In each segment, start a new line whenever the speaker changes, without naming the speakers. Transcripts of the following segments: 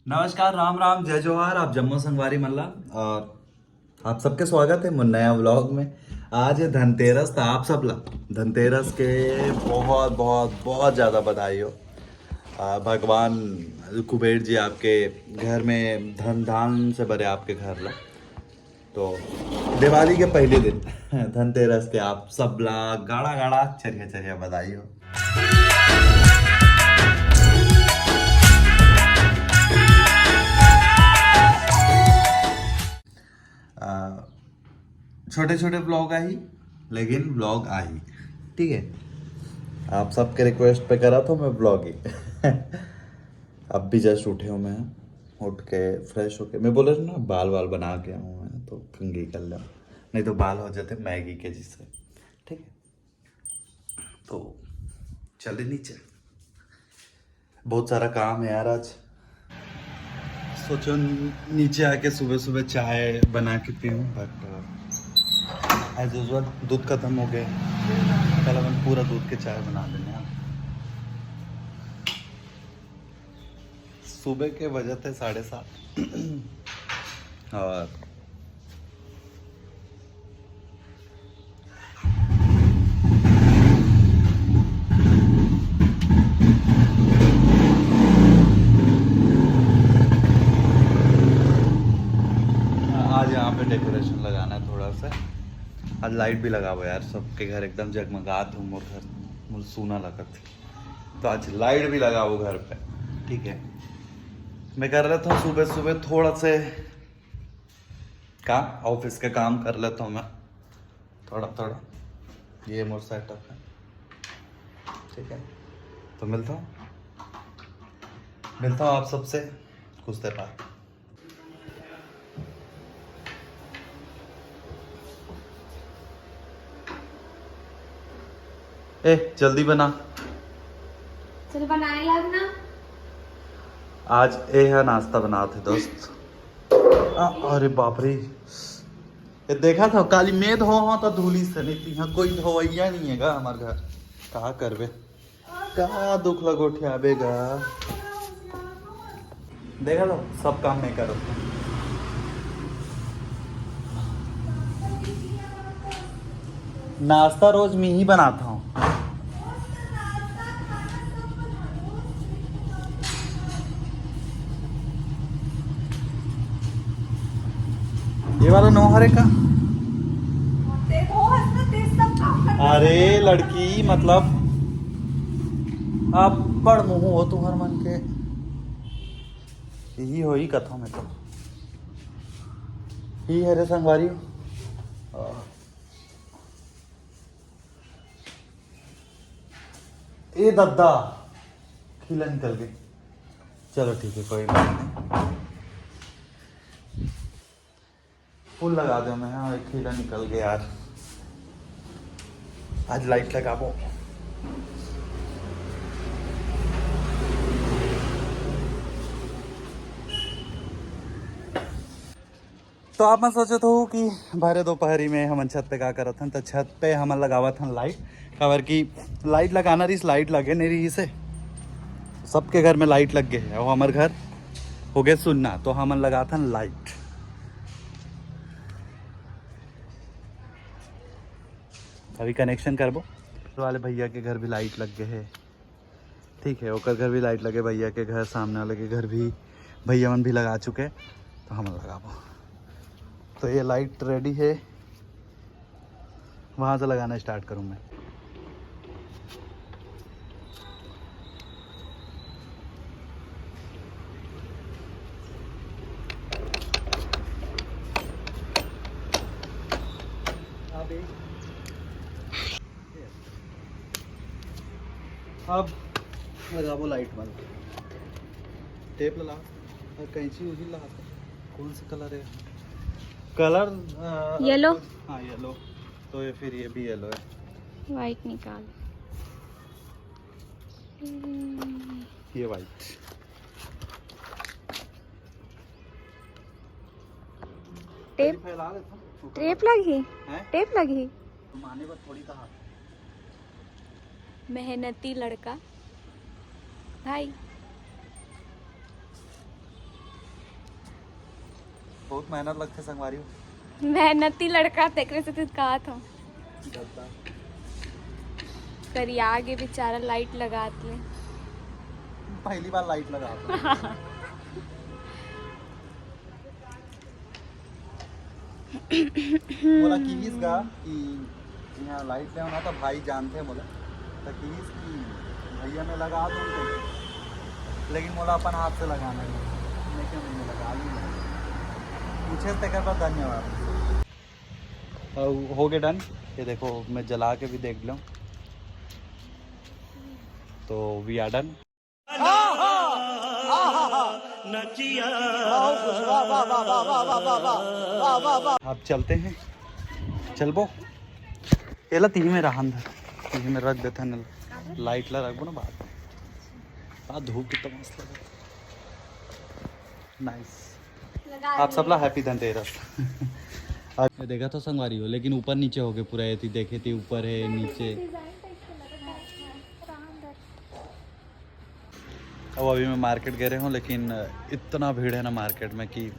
नमस्कार, राम राम, जय जोहार। आप जम्मू संगवारी मल्ला और आप सबके स्वागत है मुझ नया व्लॉग में। आज है धनतेरस, था आप सब ला धनतेरस के बहुत बहुत बहुत ज़्यादा बधाई हो। भगवान कुबेर जी आपके घर में धन धान से भरे आपके घर ला। तो दिवाली के पहले दिन धनतेरस के आप सब ला गाड़ा गाड़ा चरिया चरिया बधाई हो। छोटे छोटे ब्लॉग आई, लेकिन ब्लॉग आई, ठीक है। आप सबके रिक्वेस्ट पे करा तो मैं ब्लॉग ही अब भी जस्ट उठे हूँ मैं, उठ के फ्रेश होके मैं बोला ना बाल वाल बना के आऊँ मैं, तो कंघी कर लूँ, नहीं तो बाल हो जाते मैगी के जिससे, ठीक है। तो चले नीचे, बहुत सारा काम है यार आज। सोचो नीचे आके सुबह सुबह चाय बना के पीऊँ, बट एज यूजल दूध खत्म हो गया। कल हम पूरा दूध के चाय बना लेंगे यार। सुबह के बजे थे 7:30 और आज यहाँ पे डेकोरेशन लगाना है थोड़ा सा। आज लाइट भी लगा हुआ यार, सबके घर एकदम जगमगात हूँ, मोर घर मुझे सूना लगा था, तो आज लाइट भी लगा वो घर पे, ठीक है। मैं कर रहा था सुबह सुबह थोड़ा से काम, ऑफिस का काम कर लेता हूँ मैं थोड़ा थोड़ा। ये मोर सेटअप है, ठीक है। तो मिलता हूँ आप सबसे कुछ देर बाद। ए जल्दी बना,
चल बनाए लगना।
आज ए है नाश्ता बनाते दोस्त। अरे बाप रे, ये देखा था काली मेद हो तो धूली से नहीं थी, यहाँ कोई धोवैया नहीं है गा हमारे घर, कहा करबे, का दुख लगोठे आवेगा। देखा तो सब काम नहीं करो। नाश्ता रोज मैं ही बनाता हूँ। ये वाला नौहरे का, अरे लड़की मतलब आप बड़ मुँह हो तुम्हार मन के, यही हो ही कथा में, तो ही है रे संगवारी। ए दद्दा खिला निकल गई, चलो ठीक है कोई बात नहीं, फूल लगा दो। मैं हाँ खिला निकल गया यार, आज लाइट लगा वो। तो आप मैं सोचे तो कि भरे दोपहरी में हम छत पे क्या करत हन, तो छत पे हम लगावत हन लाइट, खबर की लाइट लगाना रही, लाइट लगे नहीं रही से, सबके घर में लाइट लग गए है और हमारे घर हो गए सुनना, तो हम लगा था लाइट। अभी कनेक्शन करबो, वाले भैया के घर भी लाइट लग गए है, ठीक है, ओकर घर भी लाइट लगे, भैया के घर सामने वाले के घर भी भैया मन भी लगा चुके, तो हम लगाबो। तो ये लाइट रेडी है, वहाँ से लगाना स्टार्ट करूँ मैं। अब लगाबो लाइट वाला टेप लगा और कैंची उसी लगा, कौन सा कलर है, कलर
येलो।
हाँ येलो, तो ये फिर ये भी येलो है,
वाइट निकाल।
ये वाइट।
टेप
फैला देता हूँ।
टेप लगी,
हैं?
टेप लगी।
माने पर थोड़ी कहा,
मेहनती लड़का भाई।
बहुत मेहनत लगते संगवारी हो।
मेहनती लड़का तेरे से तो कहा था करी आगे बेचारा लाइट लगाते
पहली बार लाइट लगा बोला किवीस का कि यहाँ लाइट ले आना था, भाई जानते हैं बोला तो किवीस की भैया ने लगा दो उनको, लेकिन बोला अपन हाथ से लगाना है, लेकिन मैंने लगा ली। पूछे तेकर पर धन्यवाद। हो गए डन। ये देखो मैं जला के भी देख लूँ तो वी आर डन। अब चलते हैं, चलबो एला तीन में रहा अंदर, तीन में रख देते हैं, लाइट ला रखबो ना बात धूप कितना मस्त लगा। नाइस। आप सबला हैप्पी धनतेरस। अब देखा तो संगवारी हो, लेकिन ऊपर नीचे हो गए पूरा, ये देखे थे ऊपर है नीचे। अब अभी मैं मार्केट गए हूँ, लेकिन इतना भीड़ है ना मार्केट में कि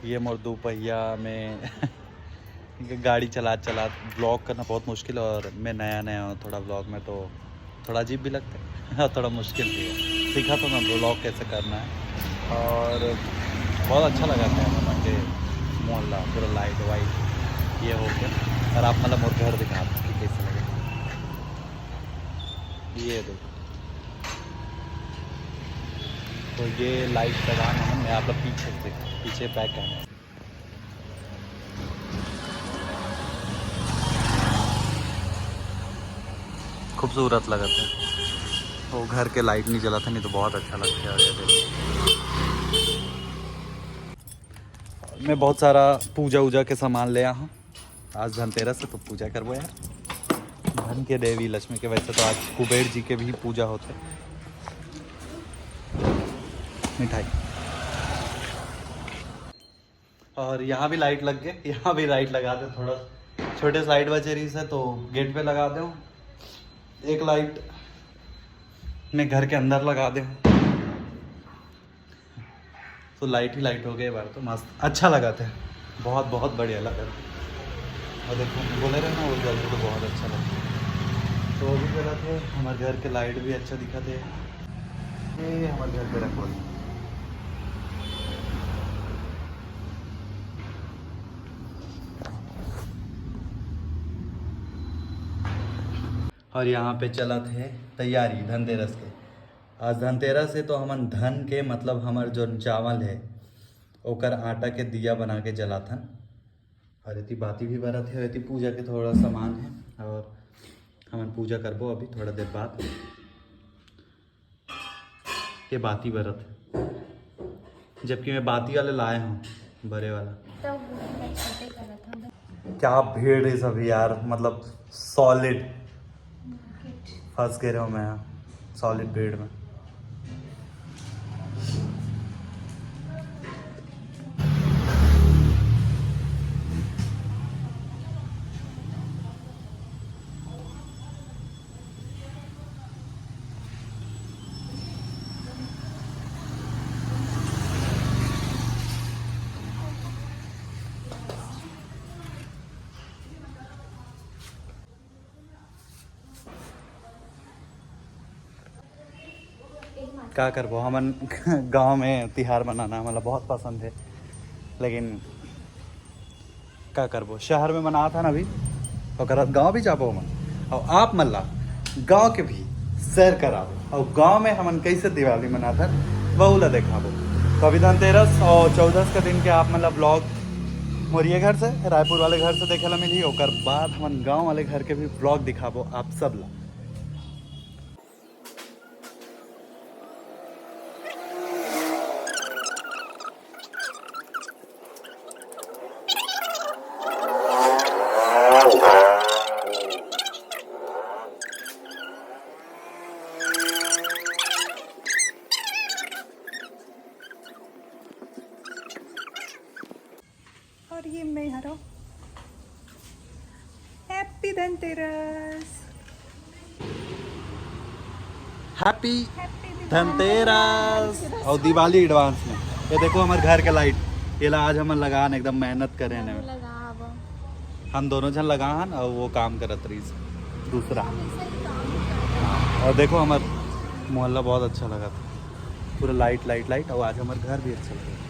ये मोर दो पहिया में गाड़ी चला ब्लॉग करना बहुत मुश्किल है। और मैं नया हूँ थोड़ा ब्लॉग में, तो थोड़ा अजीब भी लगता है थोड़ा मुश्किल भी है। सीखा तो मैं ब्लॉग कैसे करना है, और बहुत अच्छा लगा था मम्मा के मोहल्ला पूरा लाइट वाइट ये हो गया। और आप मतलब मोर घर दिखा कि कैसे लगे, ये देखो। तो ये लाइट लगाना है, मैं आप लोग पीछे बैक कैमरा। खूबसूरत लगा था वो, घर के लाइट नहीं जला था, नहीं तो बहुत अच्छा लगता है। मैं बहुत सारा पूजा वूजा के सामान ले आया हूँ, आज धनतेरस से तो पूजा करबो यार। धन के देवी लक्ष्मी के, वैसे तो आज कुबेर जी के भी पूजा होते। मिठाई, और यहाँ भी लाइट लग गए, यहाँ भी लाइट लगा दे। थोड़ा छोटे साइड बचे रही से तो गेट पे लगा दे, एक लाइट मैं घर के अंदर लगा दे, तो लाइट ही लाइट हो गई बार। तो मस्त अच्छा लगा था, बहुत बहुत बढ़िया लगा। और देखो बोले रहे ना वो जल्दी, तो बहुत अच्छा लगा। तो वो भी करा थे, हमारे घर के लाइट भी अच्छा दिखा थे। ये हमारे घर पे रखो। और यहाँ पे चला थे तैयारी धनतेरस के। आज धनतेरस है तो हमन धन के मतलब हमार जो चावल है ओकर आटा के दिया बना के जलाथन। और इतनी बाती भी बरत है, इतनी पूजा के थोड़ा सामान है, और हमन पूजा करबो अभी थोड़ा देर बाद। ये बाती बरत है, जबकि मैं बाती वाले लाए हूँ बड़े वाला। क्या भीड़ है सब यार, मतलब सॉलिड फंस गए रहो मैं सॉलिड भीड़ में। क्या करबो, हमन गांव में तिहार मनाना मतलब बहुत पसंद है, लेकिन क्या करबो, शहर में मना था ना अभी, और गाँव भी जाबो हम। और आप मल्ला गांव के भी सैर कराबो, और गांव में हमन कैसे दिवाली मनाता वह ला देखाबो। तो अभी धनतेरस और 14 का दिन के आप मतलब ब्लॉग मोरिये घर से, रायपुर वाले घर से देखे ला मिली। और बाद हमन गाँव वाले घर के भी ब्लॉग दिखाबो आप सब ला।
और ये मैं हरो। हैप्पी धनतेरस।
हैप्पी धनतेरस और दिवाली एडवांस में। ये देखो हमारे घर के लाइट ये ला आज हम लगान एकदम मेहनत करे ने
लगा अब
हम दोनों जन लगान और वो काम करत रही दूसरा। हाँ, और देखो हमार मोहल्ला बहुत अच्छा लगा था, पूरा लाइट लाइट लाइट, और आज हमारे घर भी अच्छा लगा।